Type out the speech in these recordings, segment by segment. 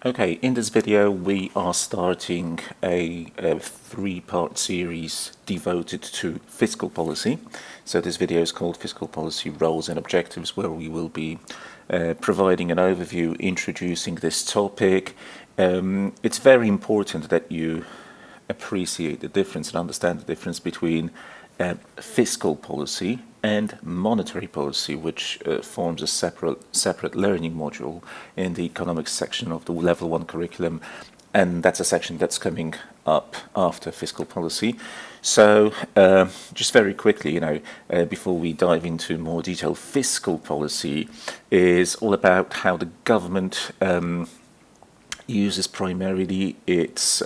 Okay, in this video we are starting a three-part series devoted to fiscal policy. So this video is called Fiscal Policy Roles and Objectives, where we will be providing an overview, introducing this topic. It's very important that you appreciate the difference and understand the difference between fiscal policy and monetary policy, which forms a separate learning module in the economics section of the Level 1 curriculum, and that's a section that's coming up after fiscal policy. So just very quickly, before we dive into more detail, fiscal policy is all about how the government uses primarily its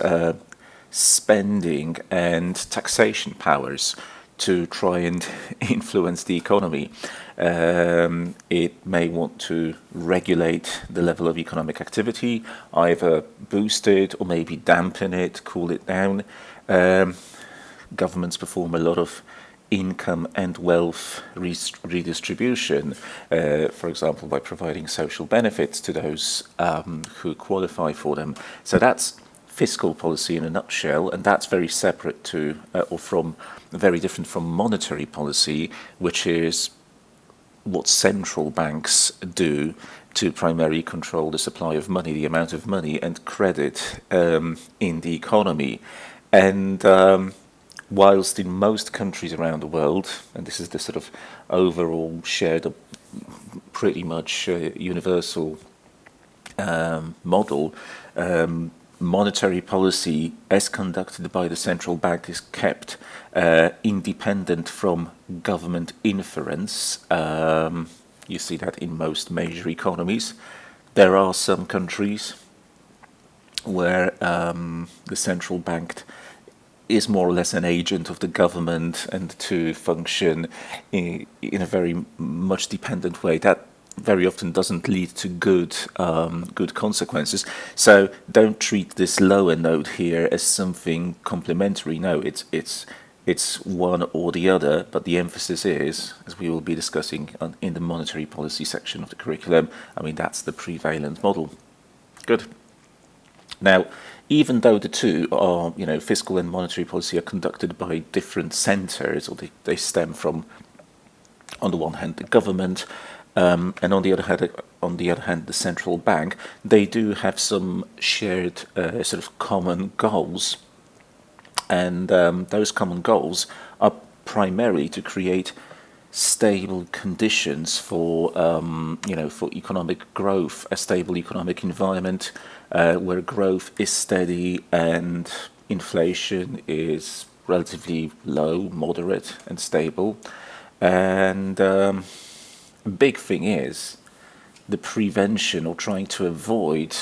spending and taxation powers to try and influence the economy. It may want to regulate the level of economic activity, either boost it or maybe dampen it, cool it down. Governments perform a lot of income and wealth redistribution, for example, by providing social benefits to those who qualify for them. So that's fiscal policy in a nutshell, and that's very separate to, very different from monetary policy, which is what central banks do to primarily control the supply of money, the amount of money and credit in the economy. And whilst in most countries around the world, and this is the sort of overall shared, pretty much universal model, monetary policy as conducted by the central bank is kept independent from government interference. You see that in most major economies. There are some countries where the central bank is more or less an agent of the government and to function in a very much dependent way. That very often doesn't lead to good consequences. So don't treat this lower note here as something complementary. No, it's one or the other, but the emphasis is, as we will be discussing in the monetary policy section of the curriculum, that's the prevalent model. Good. Now, even though the two are, fiscal and monetary policy are conducted by different centers, or they stem from, on the one hand, the government, and on the other hand, the central bank, they do have some shared sort of common goals, and those common goals are primarily to create stable conditions for for economic growth, a stable economic environment where growth is steady and inflation is relatively low, moderate, and stable, and big thing is the prevention or trying to avoid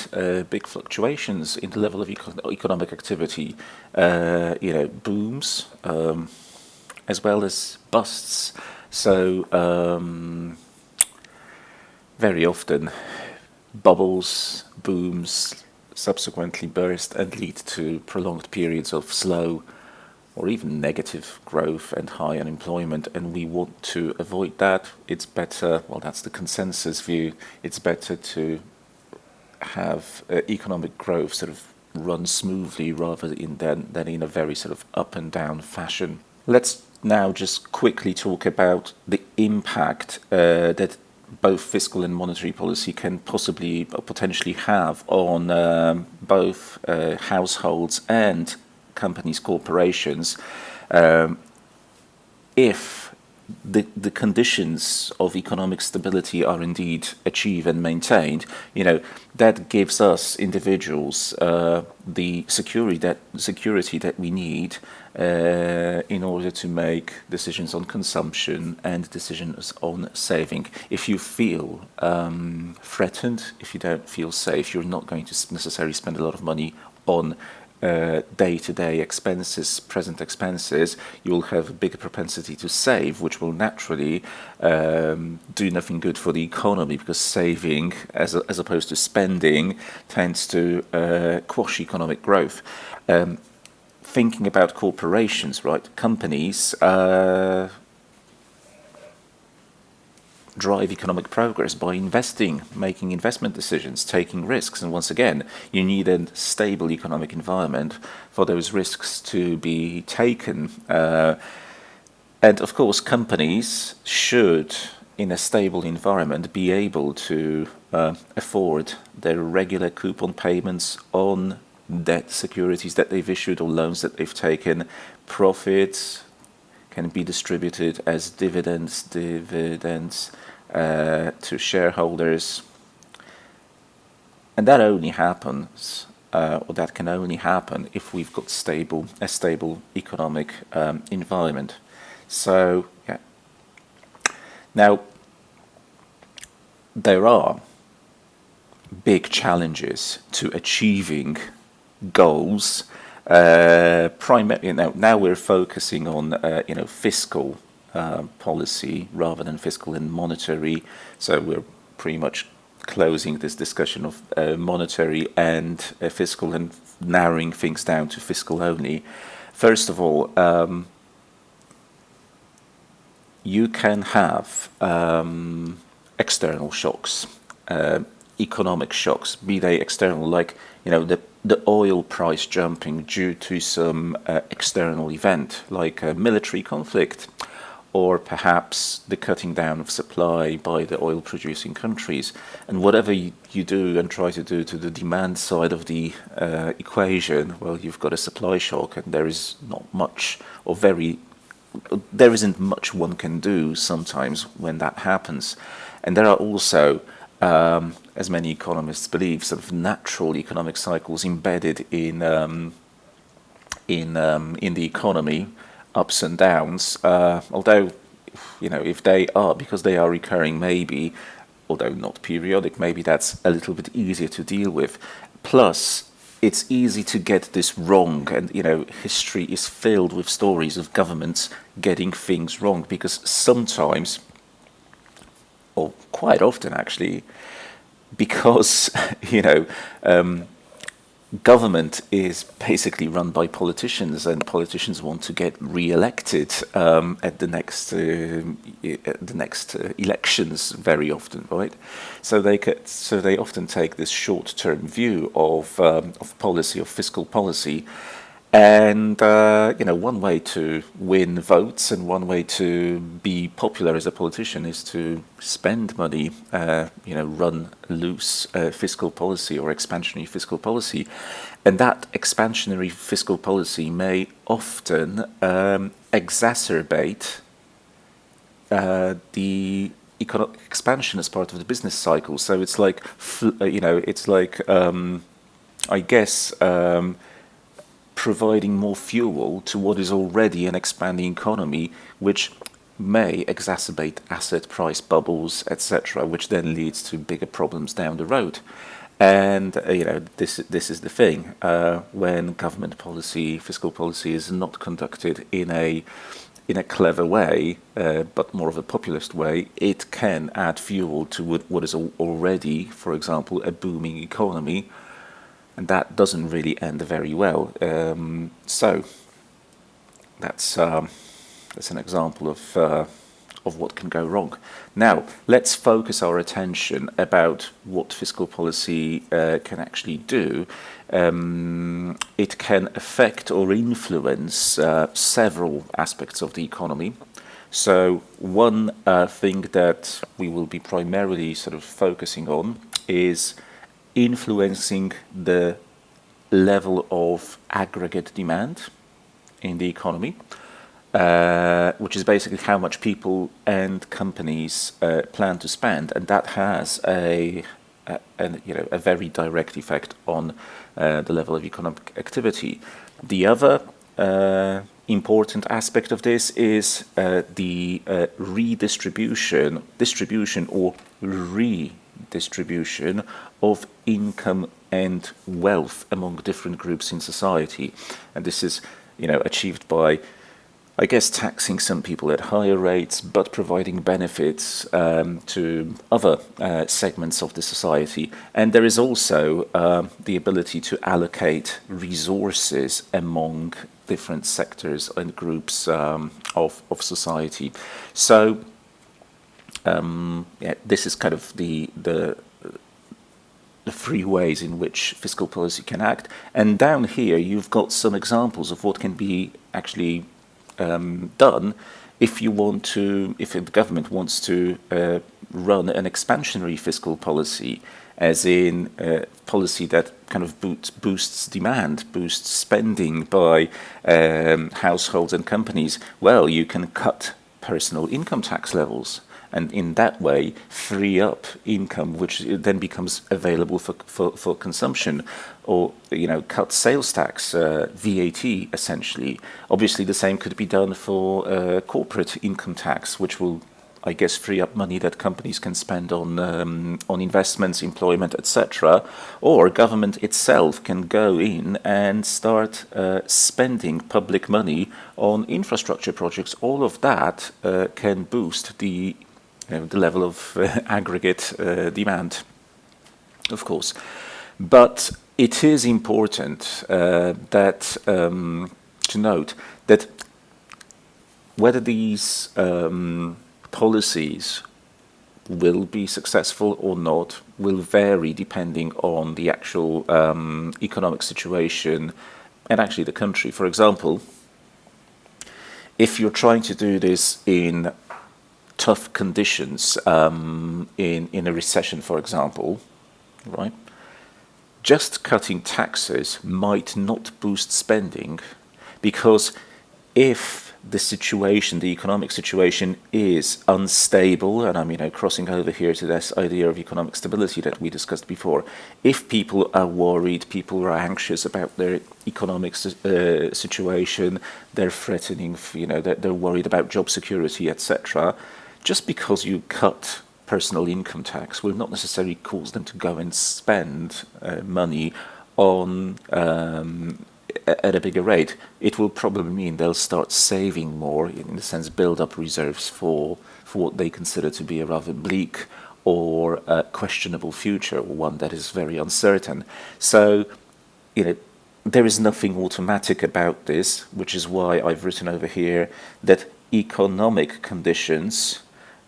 big fluctuations in the level of economic activity, booms as well as busts. So very often bubbles, booms subsequently burst and lead to prolonged periods of slow or even negative growth and high unemployment, and we want to avoid that. It's better, well, that's the consensus view, it's better to have economic growth sort of run smoothly rather than in a very sort of up and down fashion. Let's now just quickly talk about the impact that both fiscal and monetary policy can possibly or potentially have on both households and companies, corporations, if the conditions of economic stability are indeed achieved and maintained. That gives us individuals the security that we need in order to make decisions on consumption and decisions on saving. If you feel threatened, if you don't feel safe, you're not going to necessarily spend a lot of money on day-to-day expenses, present expenses. You'll have a bigger propensity to save, which will naturally do nothing good for the economy, because saving, as opposed to spending, tends to quash economic growth. Thinking about corporations, right? Companies drive economic progress by investing, making investment decisions, taking risks. And once again, you need a stable economic environment for those risks to be taken. And of course, companies should, in a stable environment, be able to afford their regular coupon payments on debt securities that they've issued or loans that they've taken. Profits can be distributed as dividends to shareholders. And that only happens, or that can only happen if we've got a stable economic environment. So, yeah. Now, there are big challenges to achieving goals. Primarily, now we're focusing on fiscal policy rather than fiscal and monetary. So we're pretty much closing this discussion of monetary and fiscal and narrowing things down to fiscal only. First of all, you can have external shocks, economic shocks, be they external, like the oil price jumping due to some external event, like a military conflict, or perhaps the cutting down of supply by the oil-producing countries. And whatever you do and try to do to the demand side of the equation, well, you've got a supply shock, and there is not much, or there isn't much one can do sometimes when that happens. And there are also, as many economists believe, sort of natural economic cycles embedded in the economy, ups and downs. Although, if they are, because they are recurring, maybe, although not periodic, maybe that's a little bit easier to deal with. Plus, it's easy to get this wrong, and history is filled with stories of governments getting things wrong, because sometimes, or quite often actually, because government is basically run by politicians, and politicians want to get re-elected at the next elections very often, right? So they often take this short-term view of policy, of fiscal policy. And one way to win votes and one way to be popular as a politician is to spend money, run loose fiscal policy or expansionary fiscal policy. And that expansionary fiscal policy may often exacerbate the economic expansion as part of the business cycle. So it's like, I guess, providing more fuel to what is already an expanding economy, which may exacerbate asset price bubbles, etc., which then leads to bigger problems down the road. And this is the thing: when government policy, fiscal policy, is not conducted in a clever way, but more of a populist way, it can add fuel to what is already, for example, a booming economy. And that doesn't really end very well. So that's an example of what can go wrong. Now let's focus our attention about what fiscal policy can actually do. It can affect or influence several aspects of the economy. So one thing that we will be primarily sort of focusing on is influencing the level of aggregate demand in the economy, which is basically how much people and companies plan to spend, and that has a very direct effect on the level of economic activity. The other important aspect of this is the redistribution of income and wealth among different groups in society. And this is, achieved by, I guess, taxing some people at higher rates, but providing benefits to other segments of the society. And there is also the ability to allocate resources among different sectors and groups of society. So this is kind of the three ways in which fiscal policy can act. And down here, you've got some examples of what can be actually done if the government wants to run an expansionary fiscal policy, as in a policy that kind of boosts demand, boosts spending by households and companies. Well, you can cut personal income tax levels, and in that way free up income which then becomes available for consumption, or cut sales tax, VAT essentially. Obviously the same could be done for corporate income tax, which will, I guess, free up money that companies can spend on investments, employment, etc. Or government itself can go in and start spending public money on infrastructure projects. All of that can boost the level of aggregate demand, of course. But it is important to note that whether these policies will be successful or not will vary depending on the actual economic situation and actually the country. For example, if you're trying to do this in tough conditions, in a recession, for example, right? Just cutting taxes might not boost spending, because if the economic situation is unstable, and I'm crossing over here to this idea of economic stability that we discussed before. If people are worried, people are anxious about their economic situation, they're threatening, they're worried about job security, etc. Just because you cut personal income tax will not necessarily cause them to go and spend money on at a bigger rate. It will probably mean they'll start saving more, in a sense, build up reserves for what they consider to be a rather bleak or questionable future, or one that is very uncertain. So, there is nothing automatic about this, which is why I've written over here that economic conditions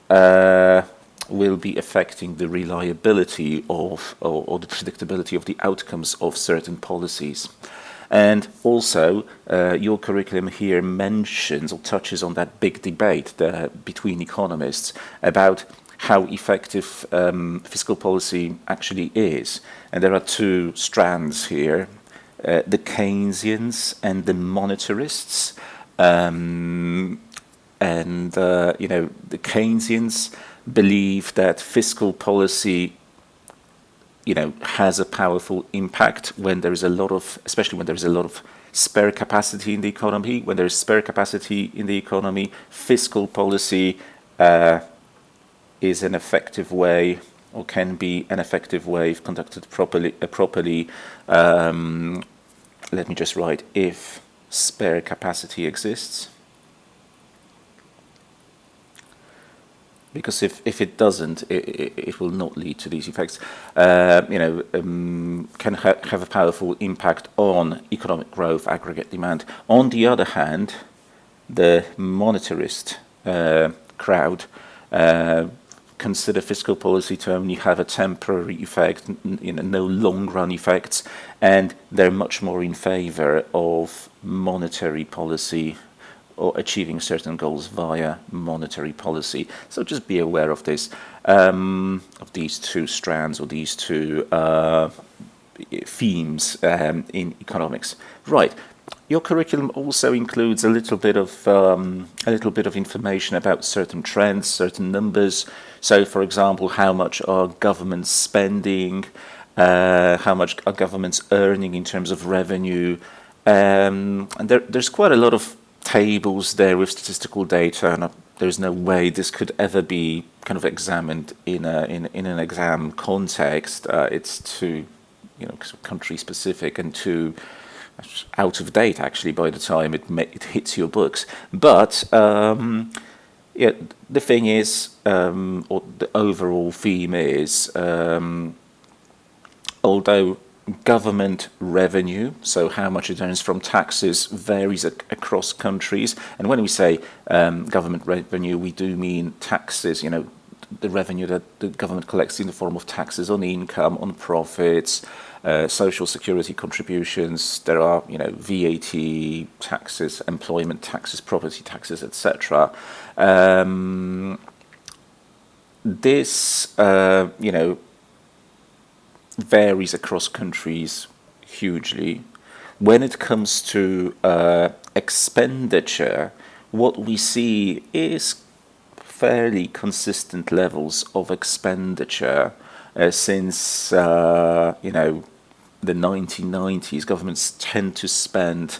will be affecting the reliability of or the predictability of the outcomes of certain policies. And also, your curriculum here mentions or touches on that big debate between economists about how effective fiscal policy actually is. And there are two strands here, the Keynesians and the monetarists. The Keynesians believe that fiscal policy has a powerful impact when there is especially when there is a lot of spare capacity in the economy. When there is spare capacity in the economy, fiscal policy is an effective way, or can be an effective way, if conducted properly. Let me just write, if spare capacity exists. Because if it doesn't, it will not lead to these effects. Can have a powerful impact on economic growth, aggregate demand. On the other hand, the monetarist crowd consider fiscal policy to only have a temporary effect, no long-run effects, and they're much more in favor of monetary policy, or achieving certain goals via monetary policy. So just be aware of this, of these two strands, or these two themes in economics. Right. Your curriculum also includes a little bit of information about certain trends, certain numbers. So, for example, how much are governments spending, how much are governments earning in terms of revenue, and there's quite a lot of tables there with statistical data, and there's no way this could ever be kind of examined in an exam context. It's too country specific and too out of date actually by the time it hits your books. But the thing is, or the overall theme is, although government revenue, so how much it earns from taxes, varies across countries. And when we say government revenue, we do mean taxes, the revenue that the government collects in the form of taxes on income, on profits, social security contributions. There are, VAT taxes, employment taxes, property taxes, etc. This, varies across countries hugely. When it comes to expenditure, what we see is fairly consistent levels of expenditure since the 1990s. Governments tend to spend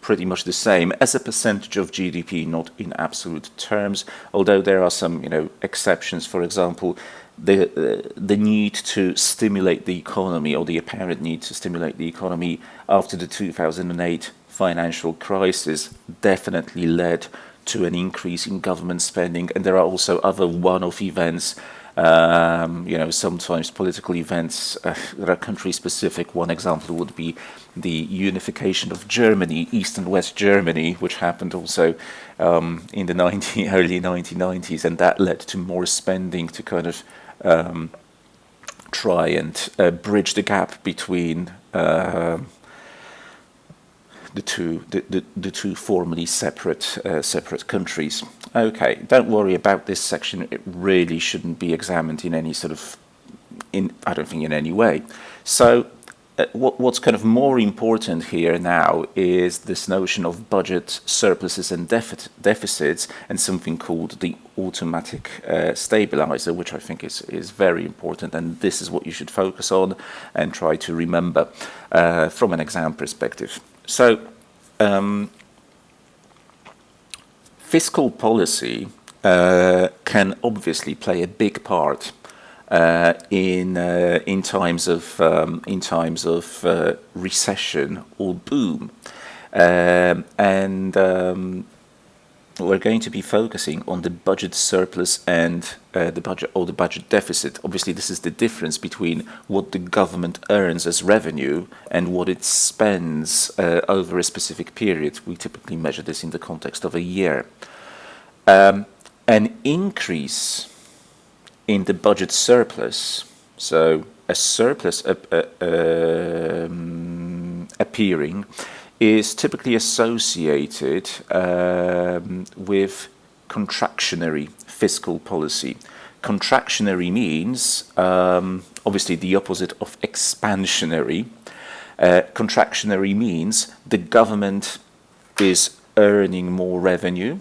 pretty much the same as a percentage of GDP, not in absolute terms, although there are some exceptions. For example, the need to stimulate the economy, or the apparent need to stimulate the economy after the 2008 financial crisis, definitely led to an increase in government spending. And there are also other one-off events, sometimes political events that are country-specific. One example would be the unification of Germany, East and West Germany, which happened also in the early 1990s, and that led to more spending to kind of try and bridge the gap between the two formerly separate countries. Okay, don't worry about this section. It really shouldn't be examined in any sort of, I don't think in any way. So what's kind of more important here now is this notion of budget surpluses and deficits, and something called the automatic stabilizer, which I think is very important, and this is what you should focus on and try to remember from an exam perspective. So fiscal policy can obviously play a big part in times of recession or boom, and we're going to be focusing on the budget surplus and the budget deficit. Obviously, this is the difference between what the government earns as revenue and what it spends over a specific period. We typically measure this in the context of a year. An increase in the budget surplus, so a surplus appearing, is typically associated with contractionary fiscal policy. Contractionary means obviously the opposite of expansionary. Contractionary means the government is earning more revenue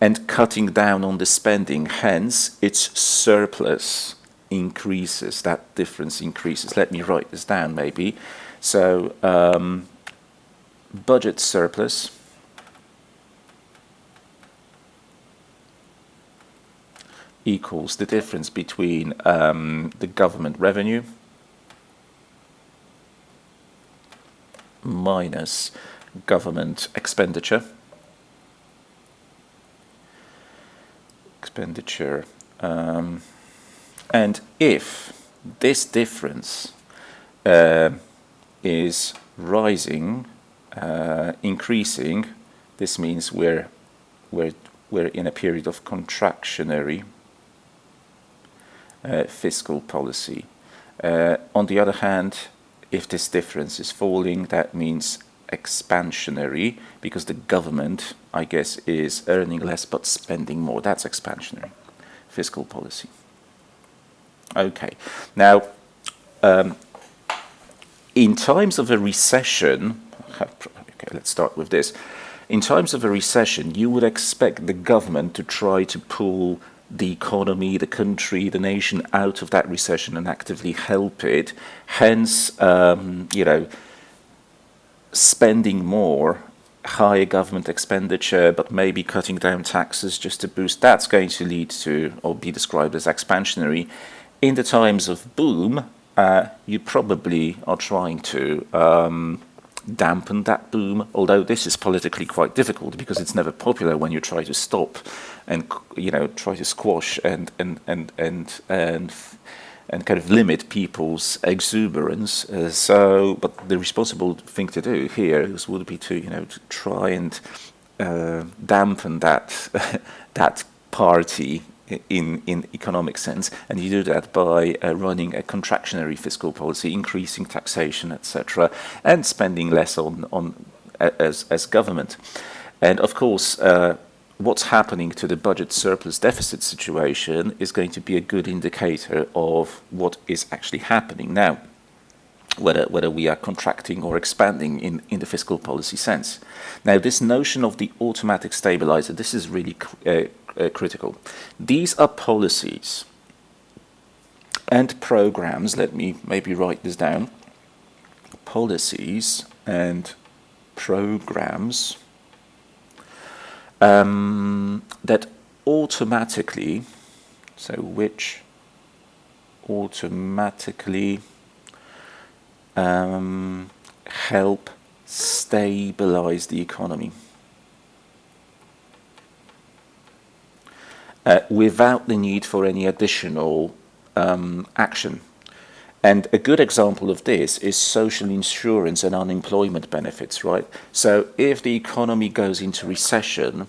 and cutting down on the spending, hence its surplus increases, that difference increases. Let me write this down maybe. So budget surplus equals the difference between the government revenue minus government expenditure. And if this difference is rising, increasing, this means we're in a period of contractionary fiscal policy. On the other hand, if this difference is falling, that means expansionary, because the government, I guess, is earning less but spending more. That's expansionary fiscal policy. Okay, now in times of a recession, okay, let's start with this. In times of a recession, you would expect the government to try to pull the economy, the country, the nation out of that recession and actively help it. Hence, spending more, higher government expenditure, but maybe cutting down taxes just to boost. That's going to lead to, or be described as expansionary. In the times of boom, you probably are trying to dampen that boom, although this is politically quite difficult because it's never popular when you try to stop and try to squash and kind of limit people's exuberance. But the responsible thing to do here would be to try and dampen that that party in economic sense, and you do that by running a contractionary fiscal policy, increasing taxation, etc., and spending less as government. And of course, what's happening to the budget surplus deficit situation is going to be a good indicator of what is actually happening now, whether we are contracting or expanding in the fiscal policy sense. Now, this notion of the automatic stabilizer, this is really critical. These are policies and programs, let me maybe write this down, policies and programs that automatically, so which automatically help stabilize the economy without the need for any additional action. And a good example of this is social insurance and unemployment benefits, right? So if the economy goes into recession,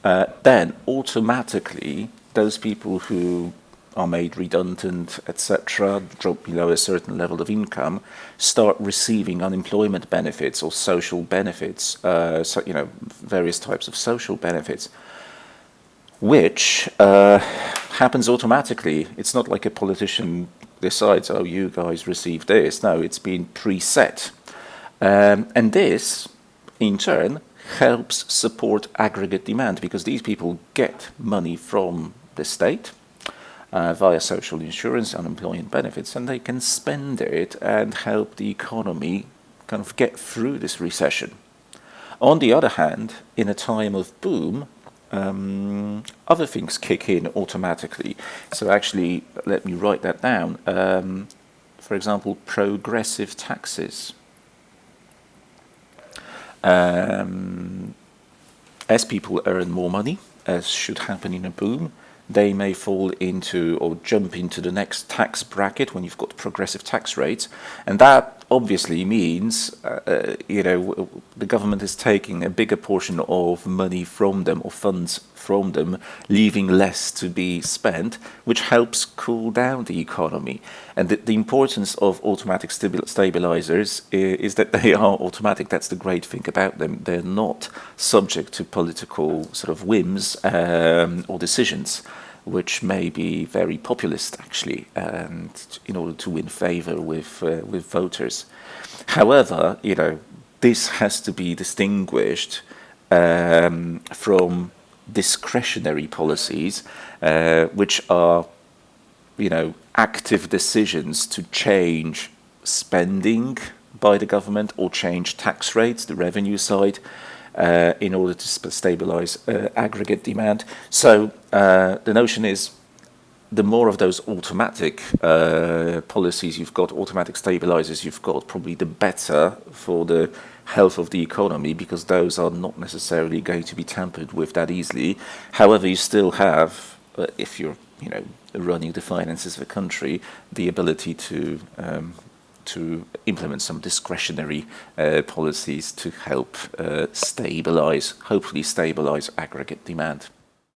then automatically those people who are made redundant, etc., drop below a certain level of income, start receiving unemployment benefits or social benefits, various types of social benefits, which happens automatically. It's not like a politician decides, oh, you guys receive this. No, it's been preset. And this, in turn, helps support aggregate demand because these people get money from the state via social insurance, unemployment benefits, and they can spend it and help the economy kind of get through this recession. On the other hand, in a time of boom, other things kick in automatically. So actually, let me write that down. For example, progressive taxes. As people earn more money, as should happen in a boom, they may fall into or jump into the next tax bracket when you've got progressive tax rates. And that obviously means, the government is taking a bigger portion of money from them or funds from them, leaving less to be spent, which helps cool down the economy. And the importance of automatic stabilizers is that they are automatic. That's the great thing about them. They're not subject to political sort of whims or decisions, which may be very populist, actually, and in order to win favor with voters. However, this has to be distinguished from discretionary policies, which are, active decisions to change spending by the government or change tax rates, the revenue side, in order to stabilize aggregate demand. So the notion is, the more of those automatic policies you've got, automatic stabilizers you've got, probably the better for the health of the economy, because those are not necessarily going to be tampered with that easily. However, you still have, if you're running the finances of a country, the ability to implement some discretionary policies to help hopefully stabilize aggregate demand.